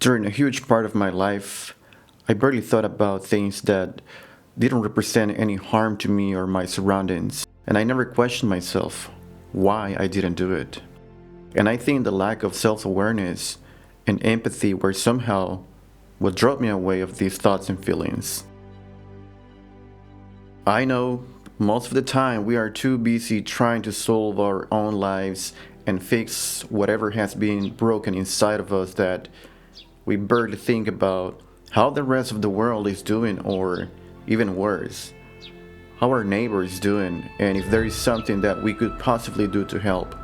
During a huge part of my life, I barely thought about things that didn't represent any harm to me or my surroundings, and I never questioned myself why I didn't do it. And I think the lack of self awareness and empathy were somehow what drove me away of these thoughts and feelings. I know most of the time we are too busy trying to solve our own lives and fix whatever has been broken inside of us that we barely think about how the rest of the world is doing, or even worse, how our neighbor is doing, and if there is something that we could possibly do to help.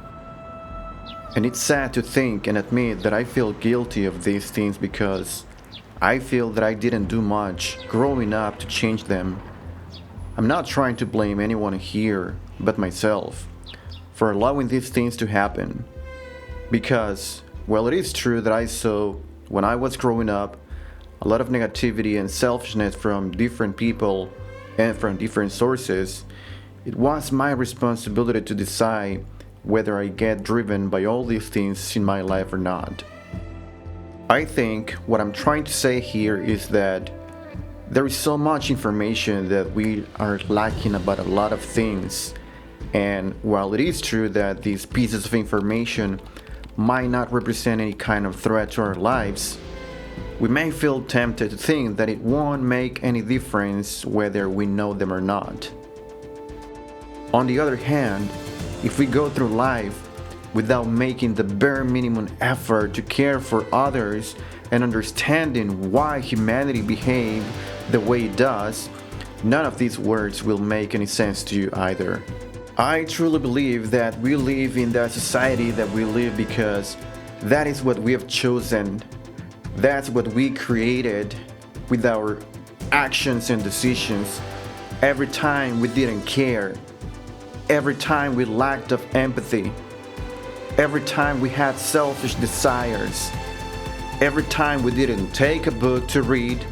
And it's sad to think and admit that I feel guilty of these things because I feel that I didn't do much growing up to change them. I'm not trying to blame anyone here but myself for allowing these things to happen. Because, well, it is true that I saw, when I was growing up, a lot of negativity and selfishness from different people and from different sources. It was my responsibility to decide whether I get driven by all these things in my life or not. I think what I'm trying to say here is that there is so much information that we are lacking about a lot of things. And while it is true that these pieces of information might not represent any kind of threat to our lives, we may feel tempted to think that it won't make any difference whether we know them or not. On the other hand, if we go through life without making the bare minimum effort to care for others and understanding why humanity behaves the way it does, none of these words will make any sense to you either. I truly believe that we live in the society that we live because that is what we have chosen. That's what we created with our actions and decisions. Every time we didn't care, every time we lacked of empathy, every time we had selfish desires, every time we didn't take a book to read,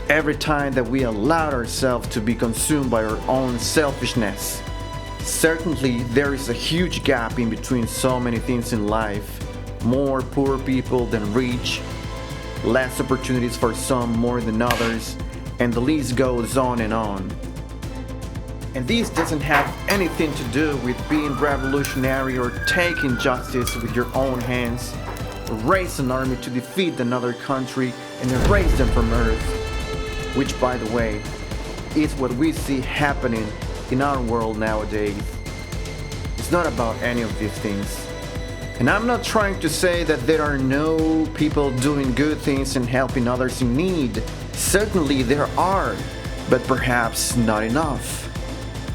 every time that we allowed ourselves to be consumed by our own selfishness. Certainly, there is a huge gap in between so many things in life. More poor people than rich, less opportunities for some more than others, and the list goes on and on. And this doesn't have anything to do with being revolutionary or taking justice with your own hands, or raise an army to defeat another country and erase them from earth, which, by the way, is what we see happening in our world nowadays. It's not about any of these things. And I'm not trying to say that there are no people doing good things and helping others in need. Certainly there are, but perhaps not enough.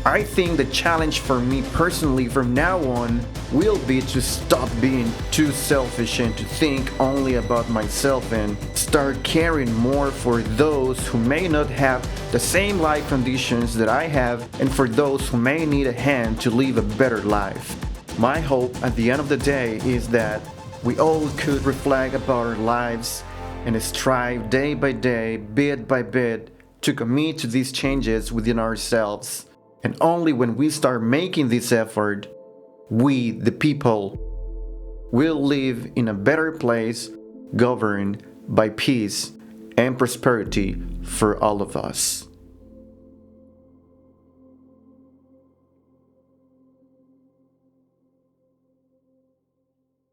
I think the challenge for me personally from now on will be to stop being too selfish and to think only about myself and start caring more for those who may not have the same life conditions that I have, and for those who may need a hand to live a better life. My hope at the end of the day is that we all could reflect about our lives and strive day by day, bit by bit, to commit to these changes within ourselves. And only when we start making this effort, we, the people, will live in a better place, governed by peace and prosperity for all of us.